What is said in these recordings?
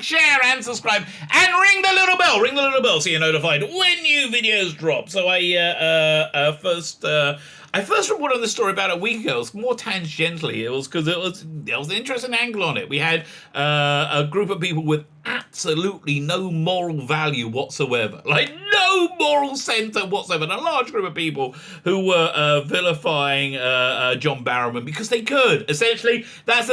share, and subscribe, and ring the little bell. Ring the little bell so you're notified when new videos drop. So I first reported on this story about a week ago. It was more tangentially. It was because there was an interesting angle on it. We had a group of people with absolutely no moral value whatsoever, like no moral center whatsoever, and a large group of people who were vilifying John Barrowman because they could. Essentially, that's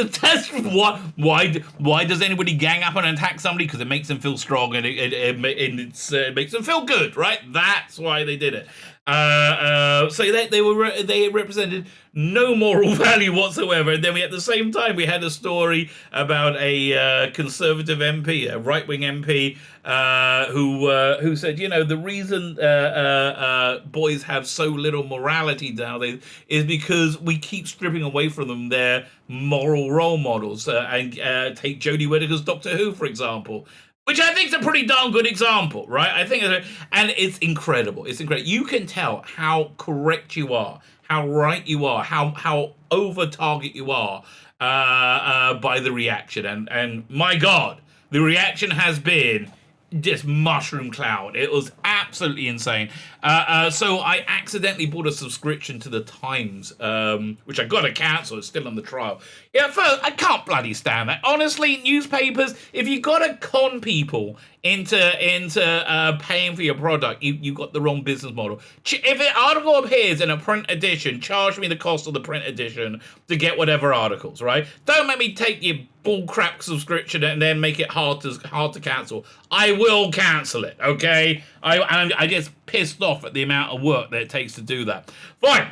why does anybody gang up and attack somebody? Because it makes them feel strong and it makes them feel good, right? That's why they did it. So they represented no moral value whatsoever. And then at the same time, we had a story about a conservative MP, a right-wing MP, who said, you know, the reason boys have so little morality nowadays is because we keep stripping away from them their moral role models. And take Jodie Whittaker's Doctor Who, for example. Which I think is a pretty darn good example, right? And it's incredible. It's incredible. You can tell how correct you are, how right you are, how over target you are by the reaction. And my God, the reaction has been just mushroom cloud. It was absolutely insane. So I accidentally bought a subscription to the Times, which I got to cancel. It's still on the trial. Yeah, first, I can't bloody stand that. Honestly, newspapers, if you got to con people into paying for your product, you got the wrong business model. If an article appears in a print edition, charge me the cost of the print edition to get whatever articles, right? Don't make me take your bullcrap subscription and then make it hard to cancel. I will cancel it, okay? I just pissed off at the amount of work that it takes to do that. Fine.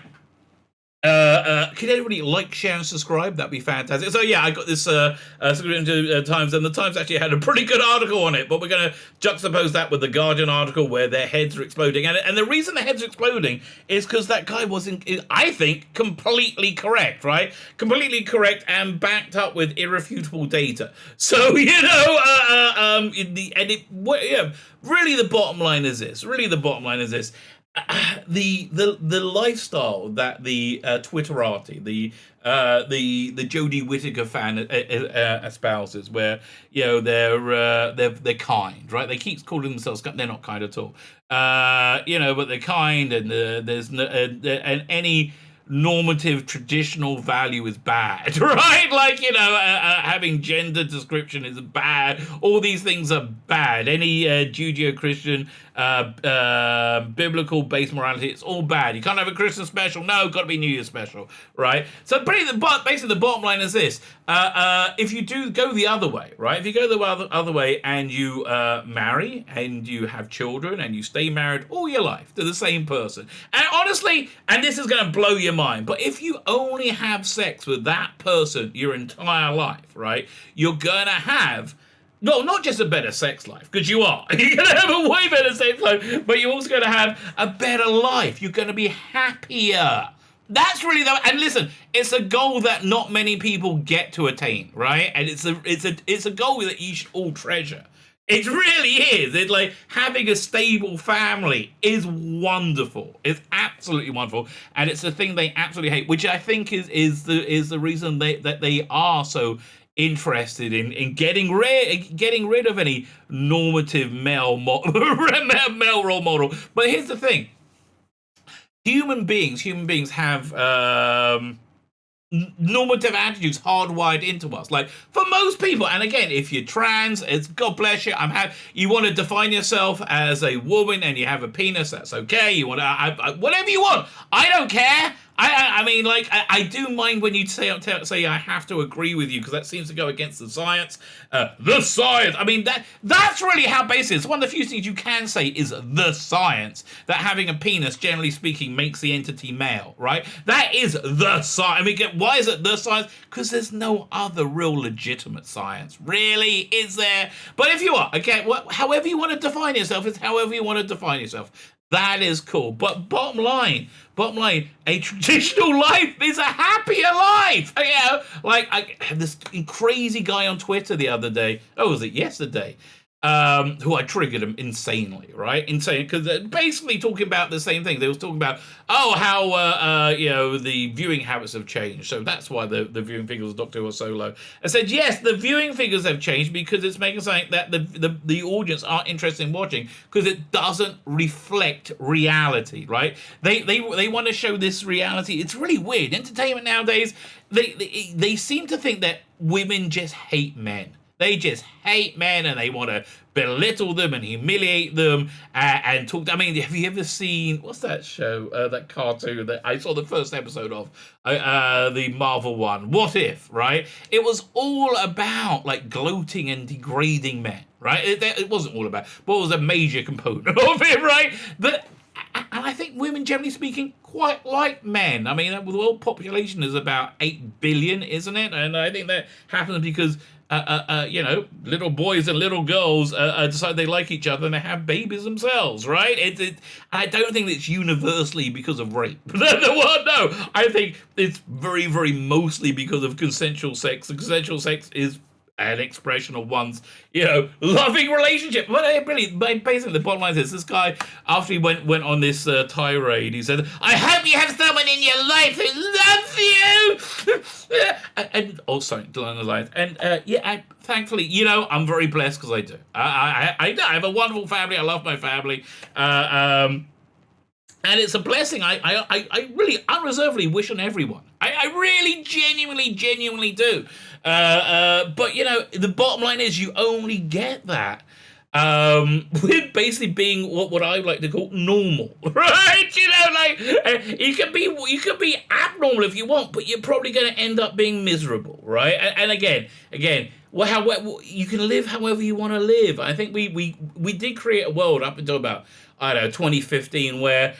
Could anybody like, share, and subscribe? That'd be fantastic. So yeah, I got this subscription to Times, and the Times actually had a pretty good article on it, but we're going to juxtapose that with the Guardian article where their heads are exploding. And the reason the heads are exploding is because that guy wasn't, I think, completely correct, right? Completely correct and backed up with irrefutable data. So, you know, really the bottom line is this. The lifestyle that the Twitterati, the Jodie Whittaker fan espouses, where, you know, they're kind, right? They keep calling themselves, they're not kind at all, you know, but they're kind, and there's no, and any normative traditional value is bad, right? Like, you know, having gender description is bad. All these things are bad. Any Judeo-Christian biblical based morality, it's all bad. You can't have a Christmas special. No, got to be New Year's special, right? So basically the bottom line is this. If you do go the other way, right? If you go the other way and you marry and you have children and you stay married all your life to the same person, and honestly, and this is going to blow your mind, but if you only have sex with that person your entire life, right, you're going to have not just a better sex life, because you are. You're going to have a way better sex life, but you're also going to have a better life. You're going to be happier. That's really and listen, it's a goal that not many people get to attain, right? And it's a goal that you should all treasure. It really is. It's like having a stable family is wonderful. It's absolutely wonderful, and it's the thing they absolutely hate, which I think is the reason that they are so interested in getting rid of any normative male role model. But here's the thing: human beings have normative attitudes hardwired into us. Like, for most people, and again, if you're trans, it's God bless you. You want to define yourself as a woman and you have a penis, that's okay. You want to whatever you want. I don't care. I mean, like, I do mind when you say I have to agree with you, because that seems to go against the science. The science. I mean, that's really how basic it is. One of the few things you can say is the science, that having a penis, generally speaking, makes the entity male, right? That is the science. I mean, why is it the science? Because there's no other real legitimate science. Really? Is there? But if you are, okay, however you want to define yourself is however you want to define yourself. That is cool. But bottom line, a traditional life is a happier life. You know, like, I had this crazy guy on Twitter the other day. Oh, was it yesterday? who I triggered them insanely, right? Insane, because they're basically talking about the same thing. They was talking about, how the viewing habits have changed, so that's why the viewing figures of Doctor Who are so low. I said, yes, the viewing figures have changed because it's making something that the audience aren't interested in watching because it doesn't reflect reality, right? They want to show this reality. It's really weird. Entertainment nowadays, they seem to think that women just hate men. They just hate men and they want to belittle them and humiliate them and talk. I mean, have you ever seen, what's that show, that cartoon that I saw the first episode of, the Marvel one, What If, right? It was all about like gloating and degrading men, right? It wasn't all about, but it was a major component of it, right? And I think women, generally speaking, quite like men. I mean, the world population is about 8 billion, isn't it? And I think that happens because little boys and little girls decide they like each other and they have babies themselves, right? I don't think it's universally because of rape. No, I think it's very, very mostly because of consensual sex. And consensual sex is an expression of one's, loving relationship. But basically, the bottom line is this guy, after he went on this tirade, he said, "I hope you have someone in your life who loves you." and sorry, along the lines. And thankfully, I'm very blessed because I do. I have a wonderful family. I love my family. And it's a blessing. I really unreservedly wish on everyone. I really genuinely do. But the bottom line is you only get that with basically being what I like to call normal, right? You can be abnormal if you want, but you're probably going to end up being miserable, right? And again, you can live however you want to live. I think we did create a world up until about 2015 where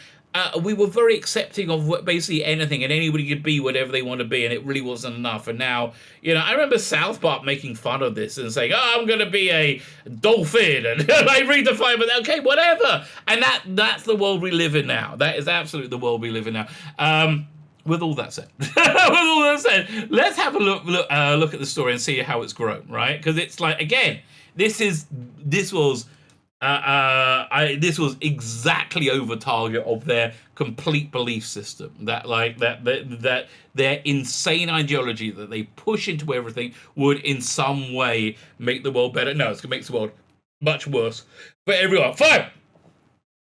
we were very accepting of basically anything, and anybody could be whatever they want to be, and it really wasn't enough. And now, I remember South Park making fun of this and saying, "Oh, I'm going to be a dolphin," and I redefine, but okay, whatever. And that's the world we live in now. That is absolutely the world we live in now. With all that said, let's have a look at the story and see how it's grown, right? Because it's like, again, this was exactly over target of their complete belief system. That their insane ideology that they push into everything would in some way make the world better. No, it's gonna make the world much worse for everyone. Fine.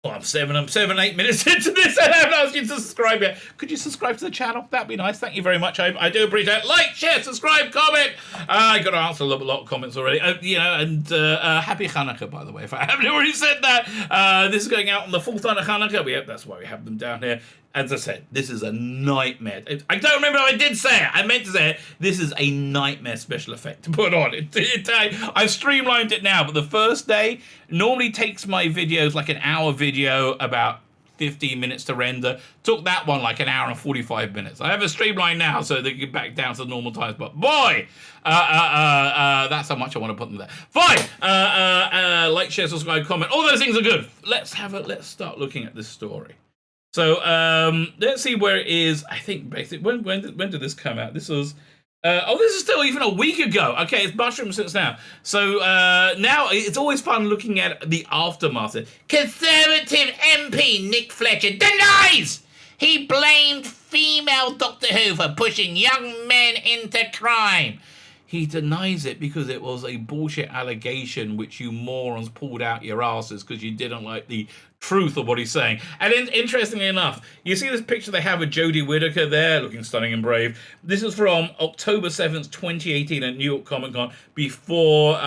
Oh, I'm 8 minutes into this and I haven't asked you to subscribe yet. Could you subscribe to the channel? That'd be nice. Thank you very much. I do appreciate it. Like, share, subscribe, comment. I got to answer a lot of comments already. And happy Hanukkah, by the way, if I haven't already said that. This is going out on the 4th night of Hanukkah. That's why we have them down here. As I said, this is a nightmare. I don't remember if I did say it. I meant to say it. This is a nightmare special effect to put on. I've streamlined it now, but the first day normally takes my videos like an hour video, about 15 minutes to render. Took that one like an hour and 45 minutes. I have a streamline now so they get back down to the normal times, but boy, that's how much I want to put them there. Fine. Like, share, subscribe, comment. All those things are good. Let's start looking at this story. So let's see where it is. I think basically when did this come out? This was this is still even a week ago. Okay, it's mushroomed since now. So now it's always fun looking at the aftermath. Conservative MP Nick Fletcher denies he blamed female Doctor Who for pushing young men into crime. He denies it because it was a bullshit allegation which you morons pulled out your asses because you didn't like the truth of what he's saying. And interestingly enough, you see this picture they have of Jodie Whittaker there, looking stunning and brave. This is from October 7th, 2018 at New York Comic Con, before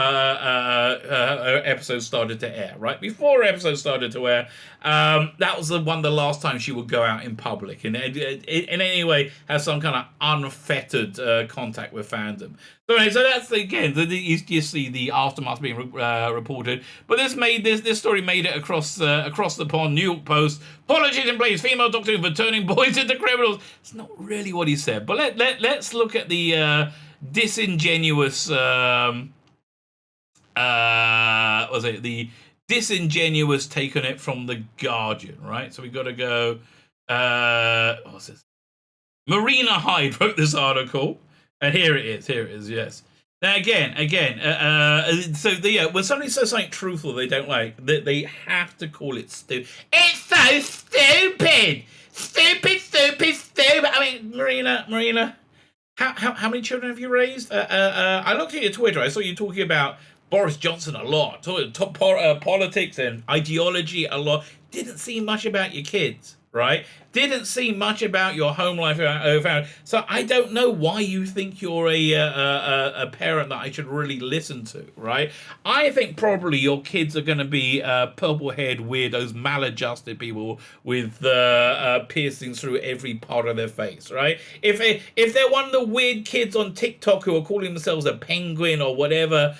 episodes started to air, right? Before episodes started to air. That was the last time she would go out in public and in any way have some kind of unfettered contact with fandom. So that's again, you see the aftermath being reported. But this story made it across the pond. New York Post. Apologies and blames female Doctor Who for turning boys into criminals. It's not really what he said. But let's look at the disingenuous. The disingenuous take on it from the Guardian, right? So we got to go. What's this? Marina Hyde wrote this article. And here it is, yes. Now when somebody says something truthful they don't like, they have to call it stupid. It's so stupid, stupid. I mean, Marina, how many children have you raised? I looked at your Twitter. I saw you talking about Boris Johnson a lot, talking politics and ideology a lot. Didn't see much about your kids, right? Didn't see much about your home life. So I don't know why you think you're a parent that I should really listen to, right? I think probably your kids are going to be purple-haired weirdos, maladjusted people with piercings through every part of their face, right? If they're one of the weird kids on TikTok who are calling themselves a penguin or whatever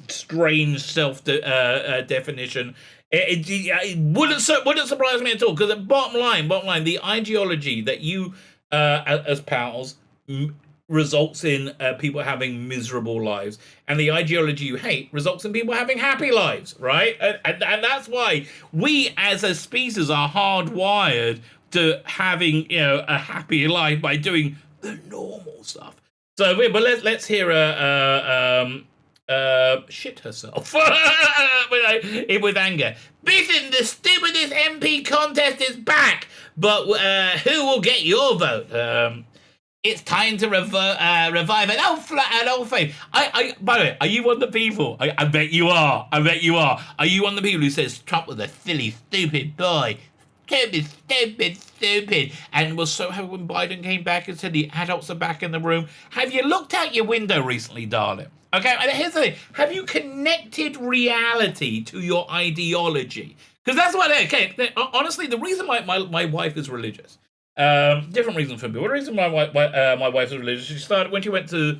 strange self-definition. It wouldn't surprise me at all, because bottom line, the ideology that you, as pals, results in people having miserable lives, and the ideology you hate results in people having happy lives, right? And that's why we, as a species, are hardwired to having a happy life by doing the normal stuff. So, but let's hear shit herself with anger. Listen, the stupidest MP contest is back, but who will get your vote? It's time to revive an old flame. By the way, are you one of the people? I bet you are. Are you one of the people who says Trump was a silly, stupid boy? Stupid. And was so happy when Biden came back and said the adults are back in the room. Have you looked out your window recently, darling? Okay, and here's the thing. Have you connected reality to your ideology? Because that's what, honestly, the reason my wife is religious, different reason for me, but the reason my wife is religious, she started, when she went to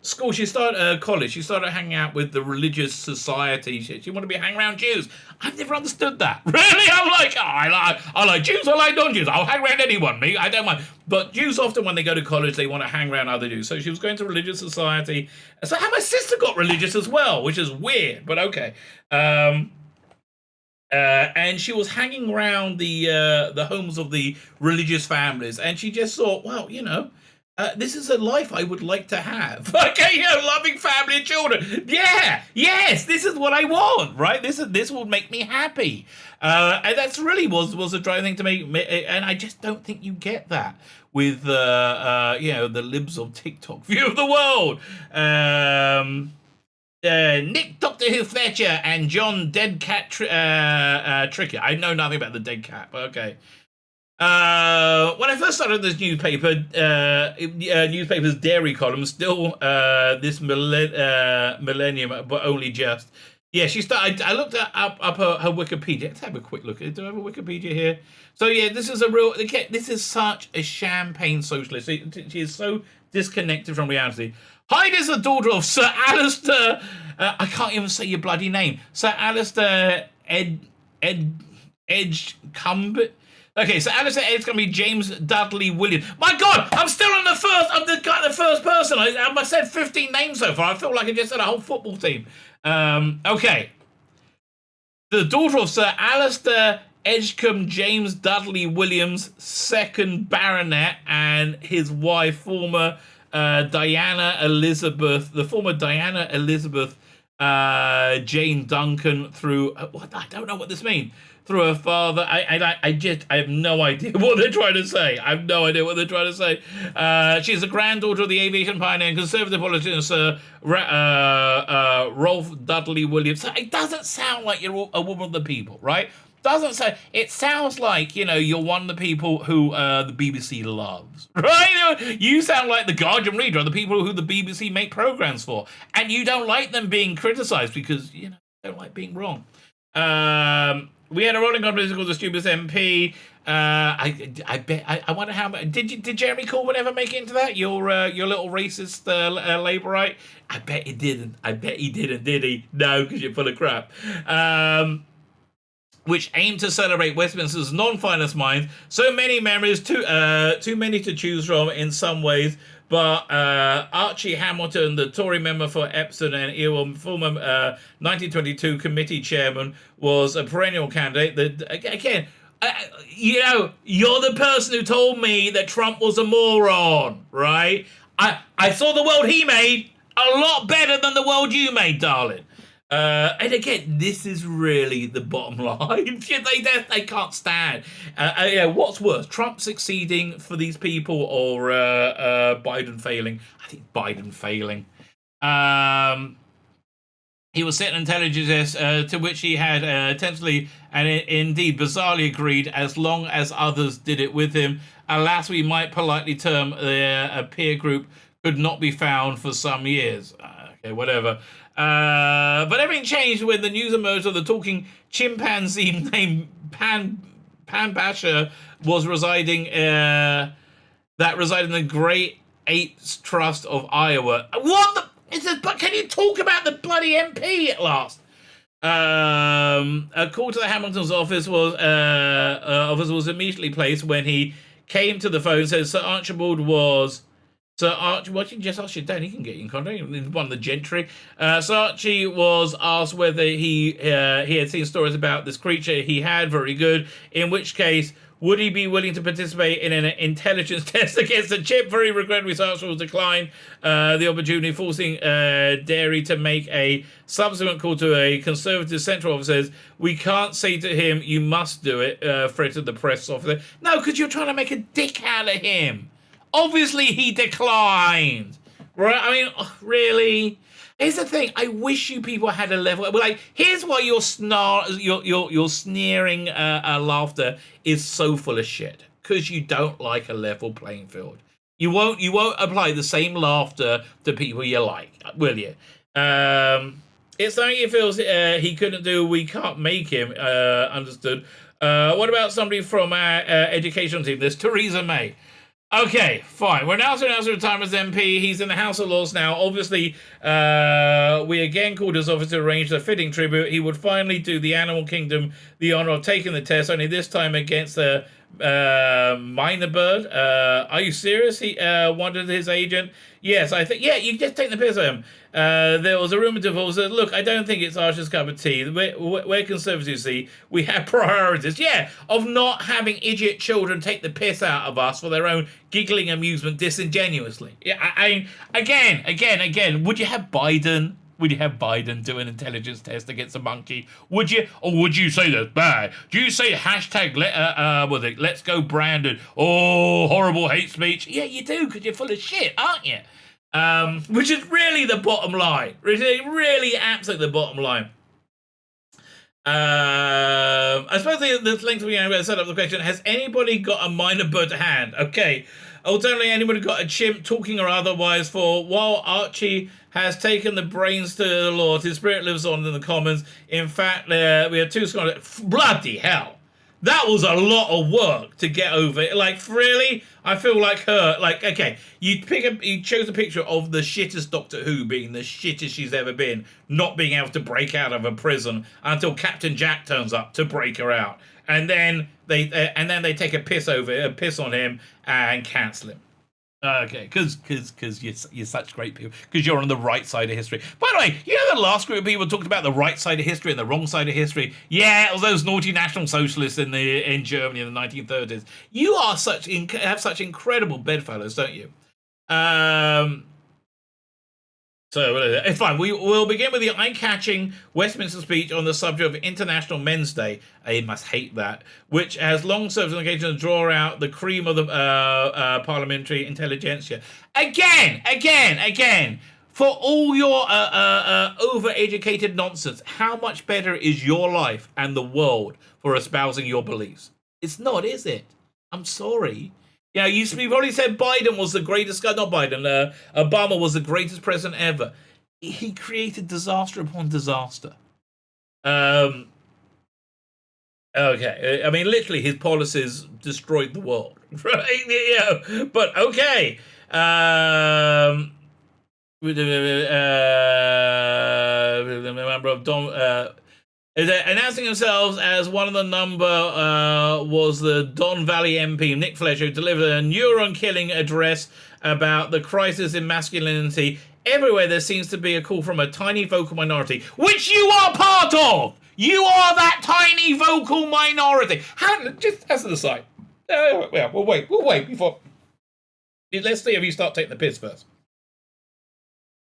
school, she started college, she started hanging out with the religious society. She wanted to be hanging around Jews. I've never understood that. Really, I'm like, I like Jews, I like non-Jews. I'll hang around anyone, me, I don't mind. But Jews often, when they go to college, they want to hang around other Jews. So she was going to religious society. So my sister got religious as well, which is weird, but okay. And she was hanging around the homes of the religious families, and she just thought, well, this is a life I would like to have. Okay, loving family and children. Yes, this is what I want, right? This will make me happy. And that's really was a driving thing to make me, and I just don't think you get that with the libs of TikTok view of the world. Nick Dr. Fletcher and John Dead Cat Tricker. I know nothing about the dead cat, but okay. When I first started this newspaper's dairy column, still this millennium, but only just. Yeah, she started. I looked up her Wikipedia. Let's have a quick look. Do I have a Wikipedia here? So yeah, this is such a champagne socialist. She is so disconnected from reality. Hyde is the daughter of Sir Alistair. I can't even say your bloody name. Sir Alistair Edgecumbe. Okay, so Alistair Ed's gonna be James Dudley Williams. My God, I'm still on the first. I'm the first person. I said 15 names so far. I feel like I just said a whole football team. Okay. The daughter of Sir Alistair Edgecumbe James Dudley Williams, 2nd Baronet, and his wife, former Diana Elizabeth Jane Duncan, through what I don't know what this means. Through her father. I have no idea what they're trying to say. She's the granddaughter of the aviation pioneer and conservative politician Sir Rolf Dudley Williams. So it doesn't sound like you're a woman of the people, right? It sounds like, you're one of the people who the BBC loves, right? You sound like the Guardian reader, or the people who the BBC make programs for, and you don't like them being criticised because, you don't like being wrong. We had a rolling competition called the Stupidest MP. I bet. I wonder how much. Did Jeremy Corbyn ever make it into that? Your little racist Labourite? I bet he didn't. Did he? No, because you're full of crap. Which aimed to celebrate Westminster's non-finest minds. So many memories, too many to choose from in some ways. But Archie Hamilton, the Tory member for Epsom and Ewell, former 1922 committee chairman, was a perennial candidate. Again, you're the person who told me that Trump was a moron, right? I saw the world he made a lot better than the world you made, darling. And again, this is really the bottom line. they can't stand. What's worse, Trump succeeding for these people or Biden failing? I think Biden failing. He was set an intelligence test to which he had tentatively and indeed bizarrely agreed as long as others did it with him. Alas, we might politely term a peer group could not be found for some years. Okay, whatever. But everything changed when the news emerged of the talking chimpanzee named Pan Basher was residing in the Great Apes Trust of Iowa. What the? But can you talk about the bloody MP at last? A call to the Hamilton's office was immediately placed when he came to the phone. Says Sir Archibald was. Sir Archie, what you just ask your dad? He can get you in contact. He's one of the gentry. Sir Archie was asked whether he had seen stories about this creature. He had, very good. In which case, would he be willing to participate in an intelligence test against the chip? Very regrettably, Sir Archie will decline the opportunity, forcing Dairy to make a subsequent call to a Conservative Central office. Says, we can't say to him, you must do it, fretted the press officer. No, because you're trying to make a dick out of him. Obviously, he declined. Right? I mean, really? Here's the thing. I wish you people had a level. Like, here's why your sneering laughter is so full of shit. Because you don't like a level playing field. You won't apply the same laughter to people you like, will you? It's something he feels he couldn't do. We can't make him. Understood. What about somebody from our educational team? There's Theresa May. Okay, fine. We're now to announce retirement as MP. He's in the House of Lords now. Obviously, we again called his office to arrange a fitting tribute. He would finally do the animal kingdom the honor of taking the test, only this time against a minor bird. Are you serious? He wanted his agent. Yes, I think. Yeah, you just take the piss out of him. There was a rumor divorce. Look, I don't think it's Archer's cup of tea. We're conservatives, see. We have priorities. Yeah, of not having idiot children take the piss out of us for their own giggling amusement disingenuously. Yeah, I mean, again. Would you have Biden? Would you have Biden do an intelligence test against a monkey? Would you? Or would you say that's bad? Do you say hashtag let's go Brandon? Oh, horrible hate speech. Yeah, you do, because you're full of shit, aren't you? Which is really the bottom line. Really absolutely the bottom line. I suppose this links to me. I'm going to set up the question. Has anybody got a minor bird to hand? Okay. Alternatively, anybody got a chimp, talking or otherwise, for while Archie has taken the brains to the Lord, his spirit lives on in the Commons. In fact, we had two scholars. Bloody hell. That was a lot of work to get over it. Like, really? I feel like her. Like, okay, you chose a picture of the shittest Doctor Who being the shittest she's ever been, not being able to break out of a prison until Captain Jack turns up to break her out, and then they take a piss on him and cancel him. Okay, because you're such great people. Because you're on the right side of history. By the way, you know the last group of people talked about the right side of history and the wrong side of history? Yeah, it was those naughty National Socialists in Germany in the 1930s. You are have such incredible bedfellows, don't you? So, fine. We'll begin with the eye-catching Westminster speech on the subject of International Men's Day. I must hate that. Which has long served as an occasion to draw out the cream of the parliamentary intelligentsia. Again. For all your over-educated nonsense, how much better is your life and the world for espousing your beliefs? It's not, is it? I'm sorry. Yeah, you probably said Biden was the greatest guy. Not Biden. Obama was the greatest president ever. He created disaster upon disaster. Okay. I mean, literally, his policies destroyed the world. Right? Yeah. But okay. Member of Don. Announcing themselves as one of the number was the Don Valley MP, Nick Fletcher, who delivered a neuron-killing address about the crisis in masculinity. Everywhere there seems to be a call from a tiny vocal minority, which you are part of! You are that tiny vocal minority! Just as an aside, we'll wait before... Let's see if you start taking the piss first.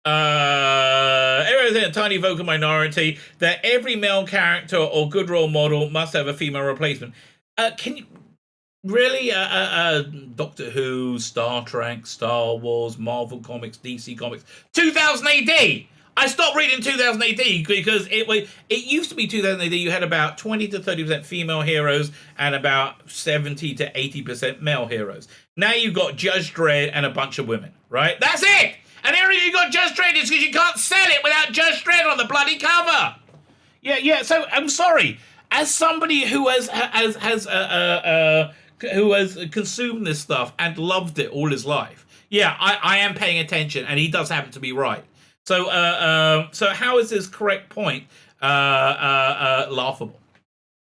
Everything a tiny vocal minority that every male character or good role model must have a female replacement. Can you really? Doctor Who, Star Trek, Star Wars, Marvel Comics, DC Comics, 2000 AD. I stopped reading 2000 AD because it used to be 2000 AD. You had about 20 to 30% female heroes and about 70 to 80% male heroes. Now you've got Judge Dredd and a bunch of women, right? That's it. And the reason you got Judge Dredd is because you can't sell it without Judge Dredd on the bloody cover. Yeah. So I'm sorry, as somebody who has consumed this stuff and loved it all his life. Yeah, I am paying attention, and he does happen to be right. So how is this correct point laughable?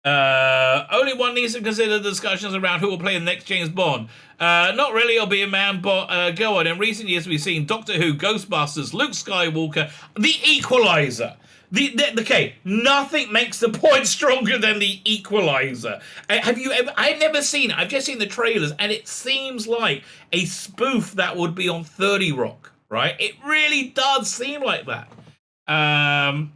Only one needs to consider discussions around who will play the next James Bond. Not really, I'll be a man, but go on. In recent years, we've seen Doctor Who, Ghostbusters, Luke Skywalker, The Equalizer. Okay, nothing makes the point stronger than The Equalizer. Have you ever? I've never seen it. I've just seen the trailers, and it seems like a spoof that would be on 30 Rock, right? It really does seem like that. And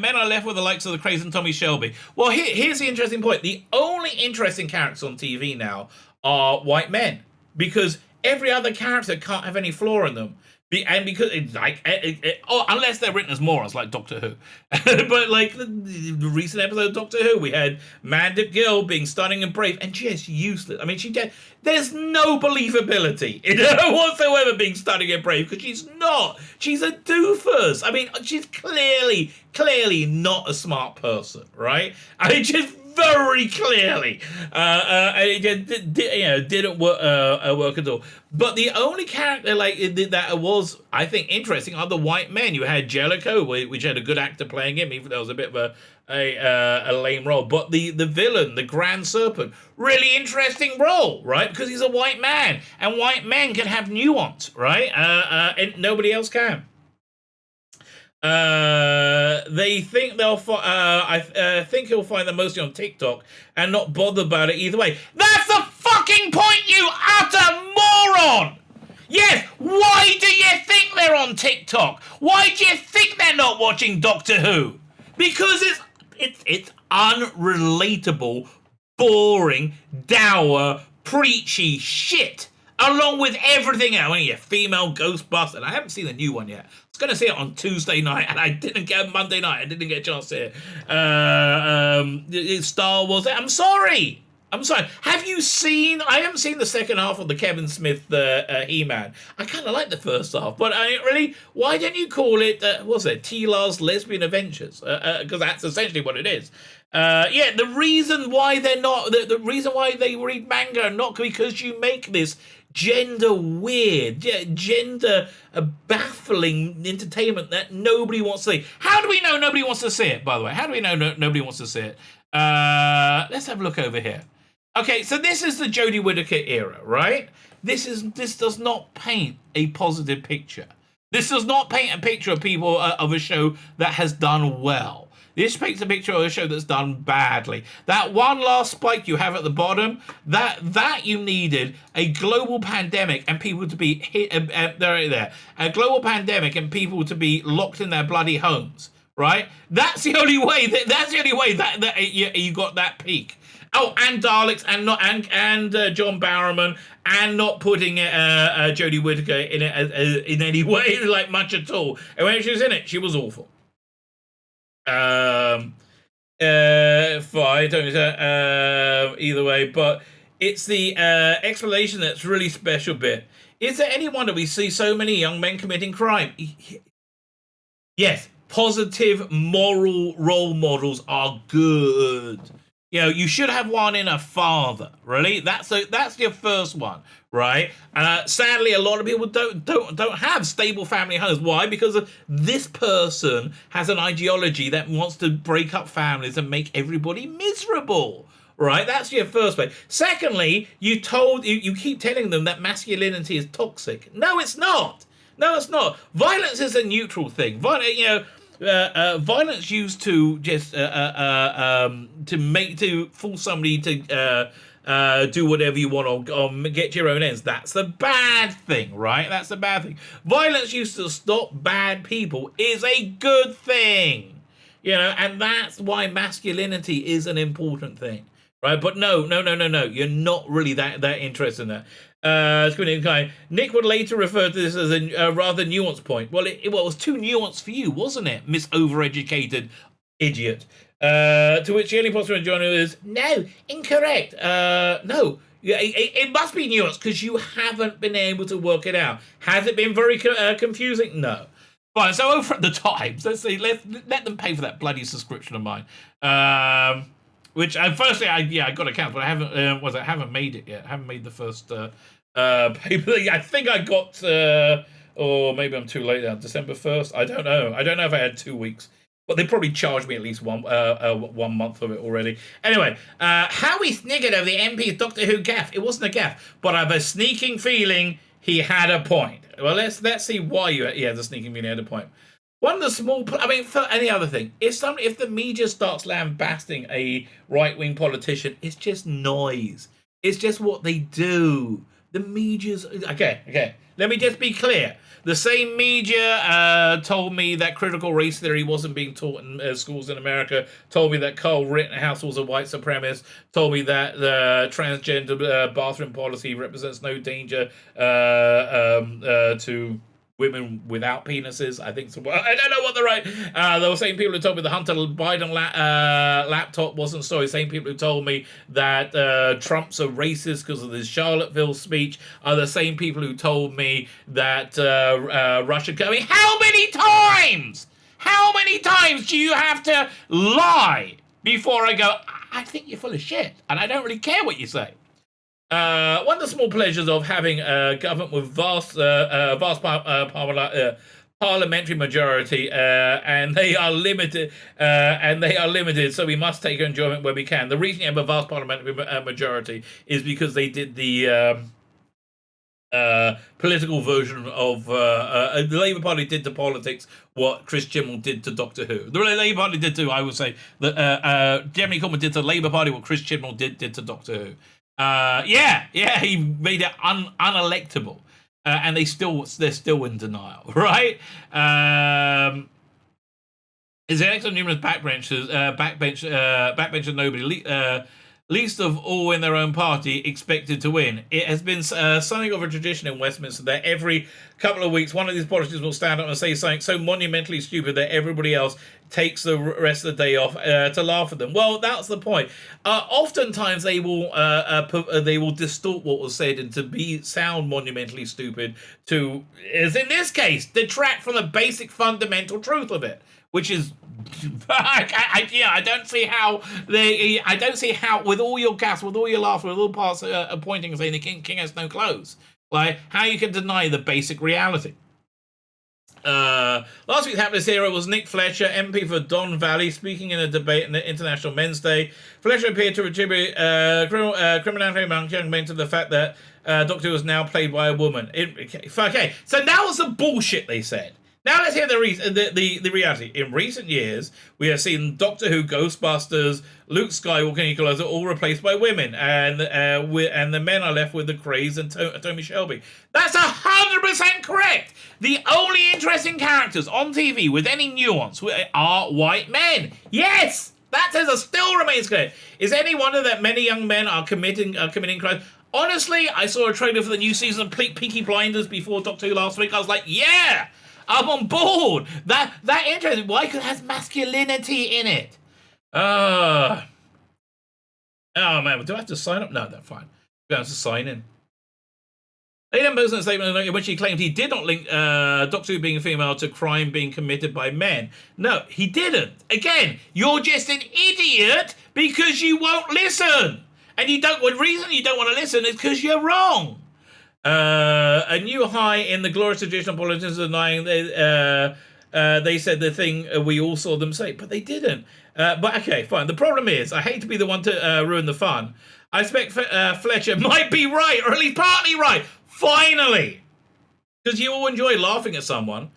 men are left with the likes of the crazy and Tommy Shelby. Well, here's the interesting point. The only interesting characters on TV now are white men, because every other character can't have any flaw in them. And because it's like, unless they're written as morons like Doctor Who. But like the recent episode of Doctor Who, we had Mandip Gill being stunning and brave and just useless. I mean, there's no believability in her whatsoever being stunning and brave, because she's not. She's a doofus. I mean, she's clearly not a smart person, right? I mean, just very clearly, it didn't work at all. But the only character that was, I think, interesting are the white men. You had Jellicoe, which had a good actor playing him, even though it was a bit of a lame role. But the villain, the Grand Serpent, really interesting role, right? Because he's a white man, and white men can have nuance, right? And nobody else can. They think I think he'll find them mostly on TikTok and not bother about it either way. That's the fucking point, you utter moron! Yes, why do you think they're on TikTok? Why do you think they're not watching Doctor Who? Because it's unrelatable, boring, dour, preachy shit, along with everything else. Only a female Ghostbuster. I haven't seen the new one yet. I was going to see it on Tuesday night, and I didn't get Monday night. I didn't get a chance to see it. Star Wars. I'm sorry. Have you seen? I haven't seen the second half of the Kevin Smith He-Man. I kind of like the first half, but really, why don't you call it? What's it? T-Lars Lesbian Adventures? Because that's essentially what it is. The reason why they're not, the reason why they read manga, not because you make this gender weird, gender baffling entertainment that nobody wants to see. How do we know nobody wants to see it, by the way? How do we know nobody wants to see it? Let's have a look over here. Okay, so this is the Jodie Whittaker era, right? This does not paint a positive picture. This does not paint a picture of people of a show that has done well. This paints a picture of a show that's done badly. That one last spike you have at the bottom, that you needed a global pandemic and people to be hit. There, a global pandemic and people to be locked in their bloody homes. Right? That's the only way. That's the only way that you got that peak. Oh, and Daleks, and John Barrowman, and not putting Jodie Whittaker in it in any way, like much at all. And when she was in it, she was awful. Fine, either way, but it's the explanation that's really special bit. Is there any wonder we see so many young men committing crime? Yes, positive moral role models are good. You know, you should have one in a father, really. That's your first one, right? Sadly, a lot of people don't have stable family homes. Why? Because this person has an ideology that wants to break up families and make everybody miserable, right? That's your first place. Secondly, you keep telling them that masculinity is toxic. No, it's not. No, it's not. Violence is a neutral thing. Violence used to just to fool somebody to do whatever you want or get your own ends. That's the bad thing, right? That's the bad thing. Violence used to stop bad people is a good thing. And that's why masculinity is an important thing, right? But no. You're not really that interested in that. Nick would later refer to this as a rather nuanced point. Well, it was too nuanced for you, wasn't it, Miss Overeducated Idiot? To which the only possible rejoinder is, no, incorrect. No. It must be nuanced because you haven't been able to work it out. Has it been very confusing? No. Fine, so over at the Times, let's see, let them pay for that bloody subscription of mine. Which, firstly, I got to cancel, but I haven't made it yet. I haven't made the first paper. I think I got, or maybe I'm too late now, December 1st. I don't know. I don't know if I had 2 weeks. But they probably charged me at least one month of it already. Anyway, how we sniggered over the MP's Doctor Who gaffe. It wasn't a gaffe, but I have a sneaking feeling he had a point. Well, let's see why he has a sneaking feeling he had a point. One of the small, for any other thing, if the media starts lambasting a right-wing politician, it's just noise. It's just what they do. The media's okay. Let me just be clear. The same media told me that critical race theory wasn't being taught in schools in America, told me that Carl Rittenhouse was a white supremacist, told me that the transgender bathroom policy represents no danger to women without penises. I think so. I don't know what the right. There were same people who told me the Hunter Biden laptop wasn't so. Same people who told me that Trump's a racist because of his Charlottesville speech are the same people who told me that Russia. I mean, how many times? How many times do you have to lie before I go? I think you're full of shit, and I don't really care what you say. One of the small pleasures of having a government with vast parliamentary majority, and they are limited, so we must take enjoyment where we can. The reason you have a vast parliamentary majority is because they did the political version of the Labour Party did to politics what Chris Chibnall did to Doctor Who. The Labour Party did to, I would say, that Jeremy Corbyn did to the Labour Party what Chris Chibnall did to Doctor Who. He made it unelectable, and they're still in denial, right? Is there excellent numerous backbenchers nobody, least of all in their own party, expected to win. It has been something of a tradition in Westminster that every couple of weeks one of these politicians will stand up and say something so monumentally stupid that everybody else takes the rest of the day off to laugh at them. Well, that's the point. Oftentimes they will distort what was said and to sound monumentally stupid to, as in this case, detract from the basic fundamental truth of it, which is I don't see how with all your gas, with all your laughter, with all parts pointing and saying the king has no clothes, like how you can deny the basic reality. Last week's hapless hero was Nick Fletcher, MP for Don Valley, speaking in a debate in the International Men's Day. Fletcher appeared to attribute criminality among young men to the fact that Doctor Who was now played by a woman. Okay, so that was the bullshit they said. Now let's hear the reality. In recent years, we have seen Doctor Who, Ghostbusters, Luke Skywalker, and Equalizer all replaced by women, and the men are left with the Krays and Tommy Shelby. That's 100% correct. The only interesting characters on TV with any nuance are white men. Yes, that still remains clear. Is any wonder that many young men are committing crimes? Honestly, I saw a trailer for the new season of Peaky Blinders before Doctor Who last week. I was like, yeah. I'm on board. That interesting. Why? Because it has masculinity in it. Oh man, do I have to sign up? No, that's fine. I have to sign in. They then posted a statement in which he claimed he did not link Doctor Who being a female to crime being committed by men. No, he didn't. Again, you're just an idiot because you won't listen, and the reason you don't want to listen is because you're wrong. A new high in the glorious tradition of politicians denying they said the thing we all saw them say, but they didn't. But okay, fine. The problem is, I hate to be the one to ruin the fun. I expect Fletcher might be right, or at least partly right. Finally! Because you all enjoy laughing at someone.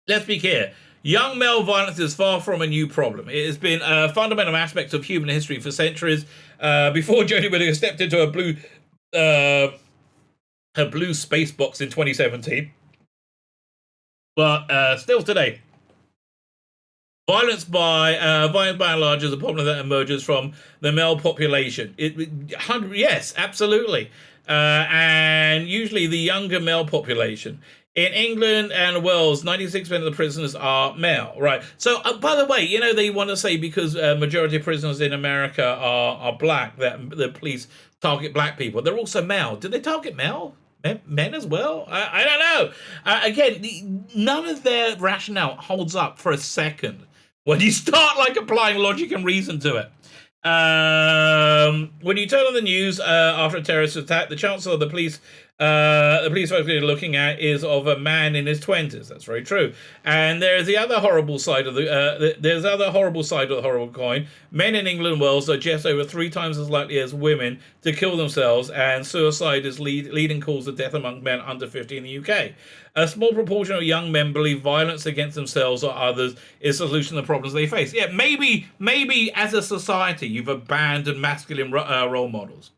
Let's be clear. Young male violence is far from a new problem. It has been a fundamental aspect of human history for centuries. before Jodie Whittaker stepped into her blue space box in 2017. But still today, violence by and large is a problem that emerges from the male population. Yes, absolutely, and usually the younger male population. In England and Wales, 96% of the prisoners are male, right? So, by the way, they want to say because majority of prisoners in America are black, that the police target black people. They're also male. Do they target men as well? I don't know. Again, none of their rationale holds up for a second when you start applying logic and reason to it. When you turn on the news after a terrorist attack, the chances of the police folks you're looking at is of a man in his 20s. That's very true. And there's the other horrible side of the horrible coin. Men in England and Wales are just over 3 times as likely as women to kill themselves, and suicide is leading cause of death among men under 50 in the UK. A small proportion of young men believe violence against themselves or others is the solution to the problems they face. Yeah, maybe as a society you've abandoned masculine role models.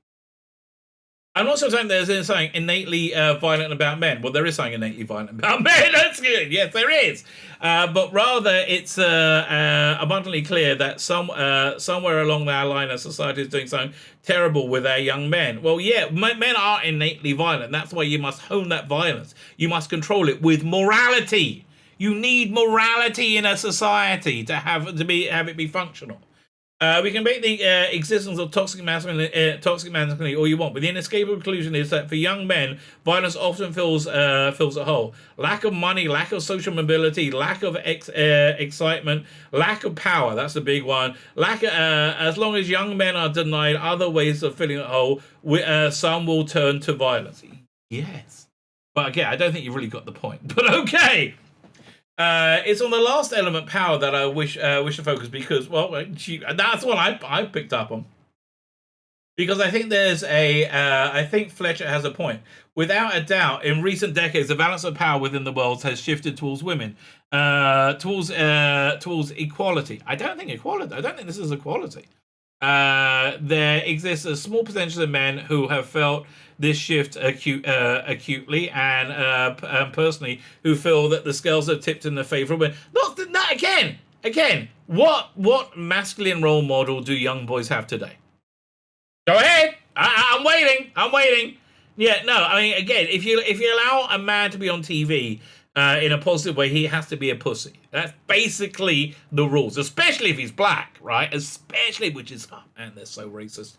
I'm not saying there's something innately violent about men. Well, there is something innately violent about men. That's good. Yes, there is. But rather, it's abundantly clear that somewhere along that line, our society is doing something terrible with our young men. Well, yeah, men are innately violent. That's why you must hone that violence. You must control it with morality. You need morality in a society to have it be functional. We can make the existence of toxic masculinity all you want, but the inescapable conclusion is that for young men, violence often fills a hole. Lack of money, lack of social mobility, lack of excitement, lack of power. That's the big one. As long as young men are denied other ways of filling a hole, some will turn to violence. Yes, but again, I don't think you've really got the point. But okay. It's on the last element, power, that I wish to focus, because, well, that's what I picked up on. Because I think I think Fletcher has a point. Without a doubt, in recent decades, the balance of power within the world has shifted towards women, towards equality. I don't think this is equality. There exists a small percentage of men who have felt this shift acutely, and personally, who feel that the scales are tipped in the favor of women. Not again. What masculine role model do young boys have today? Go ahead. I'm waiting. Yeah, no. I mean, again, if you allow a man to be on TV in a positive way, he has to be a pussy. That's basically the rules, especially if he's black, right? Which is, oh man, they're so racist.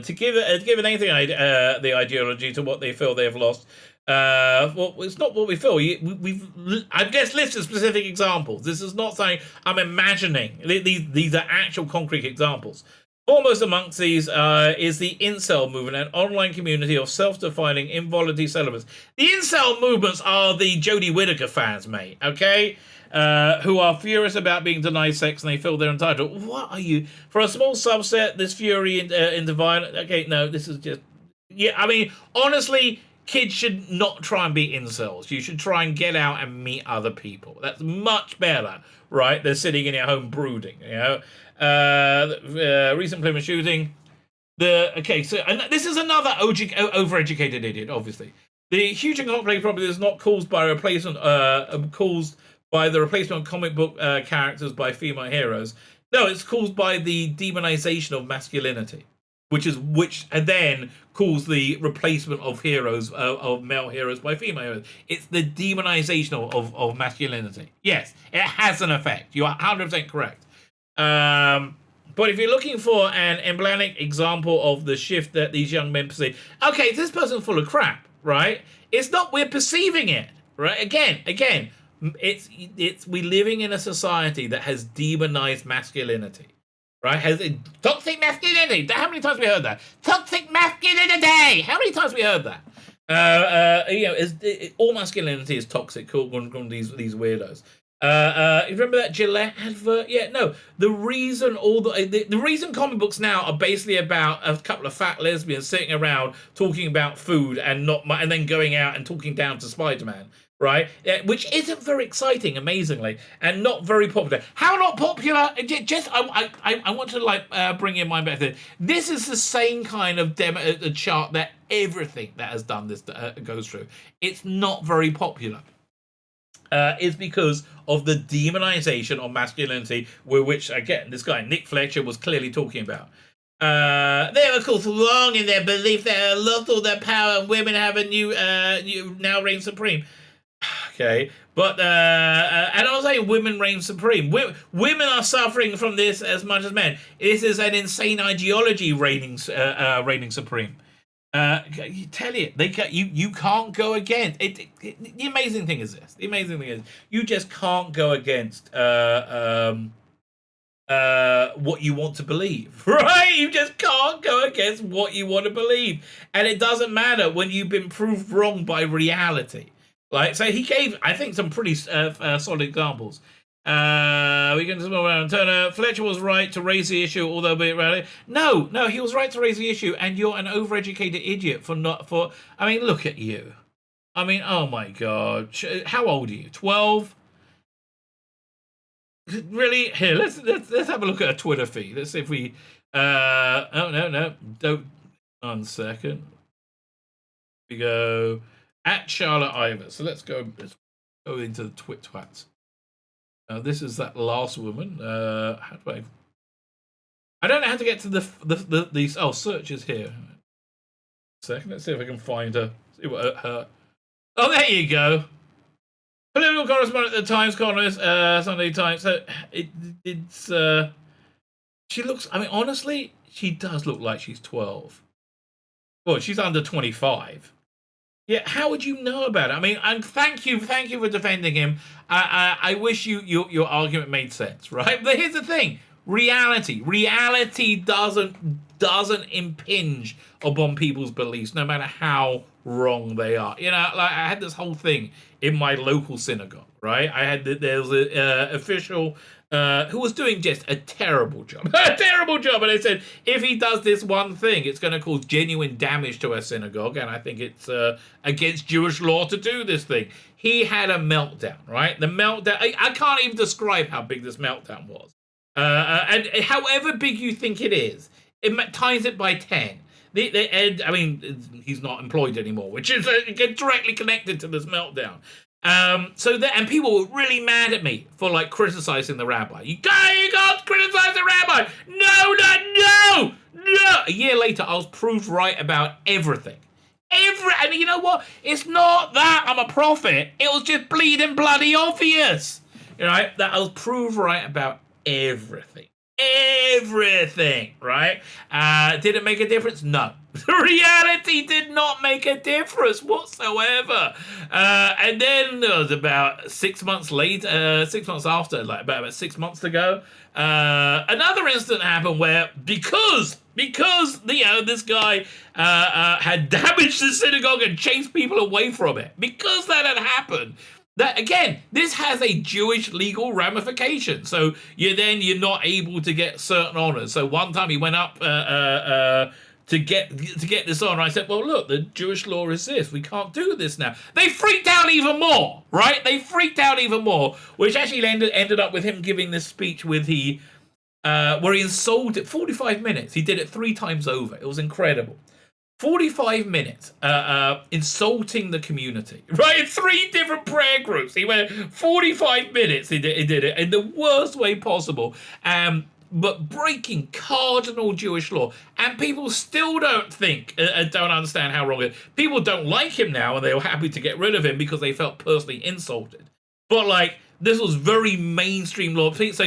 To give anything the ideology to what they feel they have lost. Well, it's not what we feel. I've just listed specific examples. This is not saying I'm imagining. These are actual concrete examples. Foremost amongst these is the incel movement, an online community of self-defining involuntary celibates. The incel movements are the Jodie Whittaker fans, mate, okay? Who are furious about being denied sex and they feel they're entitled. What are you? For a small subset, this fury into violence. Okay, no, this is just... Yeah, I mean, honestly, kids should not try and be incels. You should try and get out and meet other people. That's much better, right, than sitting in your home brooding, you know? Recent Plymouth shooting. And this is another overeducated idiot, obviously. The huge and complex problem is not caused by caused by the replacement of comic book characters by female heroes. No, it's caused by the demonization of masculinity, which then caused the replacement of heroes of male heroes by female heroes. It's the demonization of masculinity. Yes, it has an effect. You are 100% correct. But if you're looking for an emblematic example of the shift that these young men perceive, okay, this person's full of crap, right? It's not, we're perceiving it, right? Again, it's we're living in a society that has demonized masculinity, right? Has toxic masculinity. How many times have we heard that? Toxic masculinity. How many times have we heard that? All masculinity is toxic. Called these weirdos. You remember that Gillette advert? Yeah, no. The reason the reason comic books now are basically about a couple of fat lesbians sitting around talking about food and then going out and talking down to Spider-Man. right? Which isn't very exciting, amazingly, and not very popular. How not popular? Just I want to bring in mind back there. This is the same kind of chart that everything that has done this goes through. It's not very popular. Is because of the demonization of masculinity, which, again, this guy Nick Fletcher was clearly talking about. They're of course wrong in their belief that lost all their power and women have a new now reign supreme. Okay, but and I was saying women reign supreme. Women are suffering from this as much as men. This is an insane ideology reigning supreme. You tell you you can't go against it. The amazing thing is this. The amazing thing is you just can't go against what you want to believe, right? You just can't go against what you want to believe, and it doesn't matter when you've been proved wrong by reality. Like, so he gave, I think, some pretty solid examples. We can just move around. Turner, Fletcher was right to raise the issue, although no, he was right to raise the issue, and you're an overeducated idiot for not for. I mean, look at you. I mean, oh my God, how old are you? 12. Really? Here, let's have a look at a Twitter feed. Let's see if we. Oh no, don't. 1 second. We go at Charlotte Ivers. So let's go into the twats. This is that last woman. How do I don't know how to get to these. Oh, search is here. Second, let's see if I can find her. See what her. Oh, there you go. Political correspondent at the Times columnist, Sunday Times. So it's she looks. I mean, honestly, she does look like she's 12. Well, she's under 25. Yeah, how would you know about it? I mean, and thank you for defending him. I wish your argument made sense, right? But here's the thing: reality doesn't impinge upon people's beliefs, no matter how wrong they are. You know, like I had this whole thing in my local synagogue, right? There was an official who was doing just a terrible job, and they said if he does this one thing, it's going to cause genuine damage to our synagogue, and I think it's against Jewish law to do this thing. He had a meltdown, right? The meltdown. I can't even describe how big this meltdown was, and however big you think it is, times it by 10. I mean, he's not employed anymore, which is directly connected to this meltdown. And people were really mad at me for like criticizing the rabbi. You can't criticize the rabbi. No. A year later, I was proved right about everything. And you know what? It's not that I'm a prophet. It was just bleeding bloody obvious. You know, that I was proved right about everything. Right? Did it make a difference? No. Reality did not make a difference whatsoever. And then there was about 6 months later, 6 months after, like about 6 months ago, another incident happened where because this guy had damaged the synagogue and chased people away from it, because that had happened. That again, this has a Jewish legal ramification. So you're not able to get certain honors. So one time he went up to get this honor. I said, well, look, the Jewish law is this. We can't do this now. They freaked out even more, right? They freaked out even more, which actually ended up with him giving this speech where he insulted 45 minutes. He did it 3 times over. It was incredible. 45 minutes insulting the community, right? In 3 different prayer groups. He went 45 minutes, he did it in the worst way possible, but breaking cardinal Jewish law. And people still don't understand how wrong it is. People don't like him now, and they were happy to get rid of him because they felt personally insulted. But, like, this was very mainstream law. So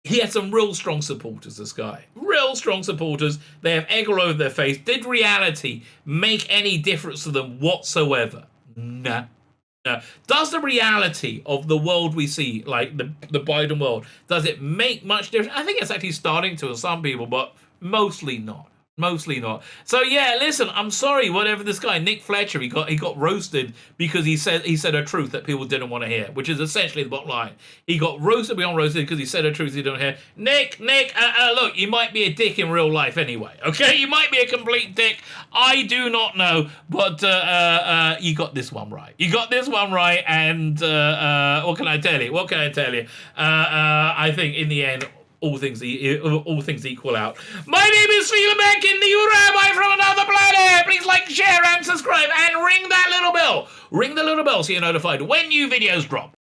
he had some real strong supporters, this guy. Real strong supporters. They have egg all over their face. Did reality make any difference to them whatsoever? No. Does the reality of the world we see, like the Biden world, does it make much difference? I think it's actually starting to with some people, but mostly not. Mostly not. So yeah, listen, I'm sorry, whatever this guy, Nick Fletcher, he got roasted because he said a truth that people didn't want to hear, which is essentially the bottom line. He got roasted beyond roasted because he said a truth he didn't hear. Nick, look, you might be a dick in real life anyway, okay? You might be a complete dick. I do not know, but you got this one right. You got this one right, and what can I tell you? I think in the end, all things equal out. My name is Tzvi Lebetkin, the Rabbi from another planet. Please like, share, and subscribe, and ring that little bell. Ring the little bell so you're notified when new videos drop.